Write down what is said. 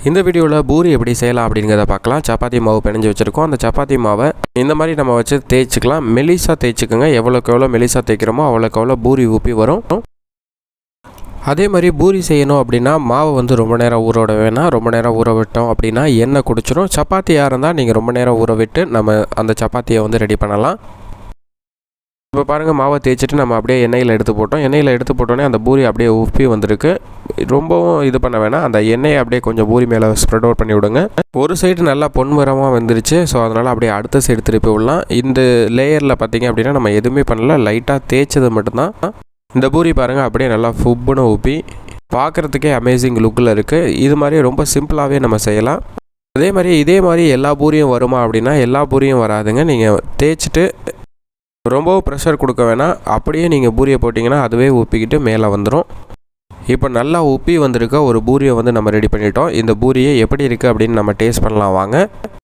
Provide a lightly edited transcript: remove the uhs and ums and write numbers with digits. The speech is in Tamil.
இந்த வீடியோவில் பூரி எப்படி செய்யலாம் அப்படிங்கிறத பார்க்கலாம். சப்பாத்தி மாவு பிணைஞ்சு வச்சுருக்கோம். அந்த சப்பாத்தி மாவை இந்த மாதிரி நம்ம வச்சு தேய்ச்சிக்கலாம். மெலிசாக தேய்ச்சிக்கோங்க. எவ்வளோக்கு எவ்வளோ மெலிசாக தேய்க்கிறோமோ அவ்வளோக்கு எவ்வளோ பூரி ஊப்பி வரும். அதே மாதிரி பூரி செய்யணும் அப்படின்னா மாவை வந்து ரொம்ப நேரம் ஊற விட வேணாம். ரொம்ப நேரம் ஊற விட்டோம் அப்படின்னா எண்ணெய் குடிச்சிடும். சப்பாத்தியாக இருந்தால் நீங்கள் ரொம்ப நேரம் ஊற விட்டு நம்ம அந்த சப்பாத்தியை வந்து ரெடி பண்ணலாம். இப்போ பாருங்கள், மாவை தேய்ச்சிட்டு நம்ம அப்படியே எண்ணெயில் எடுத்து போட்டோம். எண்ணெயில் எடுத்து போட்டோன்னே அந்த பூரி அப்படியே உப்பி வந்திருக்கு. ரொம்பவும் இது பண்ண வேணாம். அந்த எண்ணெயை அப்படியே கொஞ்சம் பூரி மேலே ஸ்ப்ரெட் அவுட் பண்ணி விடுங்க. ஒரு சைடு நல்லா பொன்மரமாக வந்துருச்சு. ஸோ அதனால் அப்படியே அடுத்த சைடு திருப்பி விடலாம். இந்த லேயரில் பார்த்திங்க அப்படின்னா நம்ம எதுவுமே பண்ணல, லைட்டாக தேய்ச்சது மட்டும்தான். இந்த பூரி பாருங்கள் அப்படியே நல்லா ஃபுப்புன்னு ஊப்பி பார்க்குறதுக்கே அமேசிங் லுக்கில் இருக்குது. இது மாதிரி ரொம்ப சிம்பிளாகவே நம்ம செய்யலாம். இதே மாதிரி எல்லா பூரியும் வருமா அப்படின்னா எல்லா பூரியும் வராதுங்க. நீங்கள் தேய்ச்சிட்டு ரொம்பவும் ப்ரெஷர் கொடுக்க வேணாம். அப்படியே நீங்கள் பூரியை போட்டிங்கன்னா அதுவே ஊப்பிக்கிட்டு மேலே வந்துடும். இப்போ நல்லா உப்பி வந்திருக்க ஒரு பூரியை வந்து நம்ம ரெடி பண்ணிட்டோம். இந்த பூரியை எப்படி இருக்குது அப்படின்னு நம்ம டேஸ்ட் பண்ணலாம் வாங்க.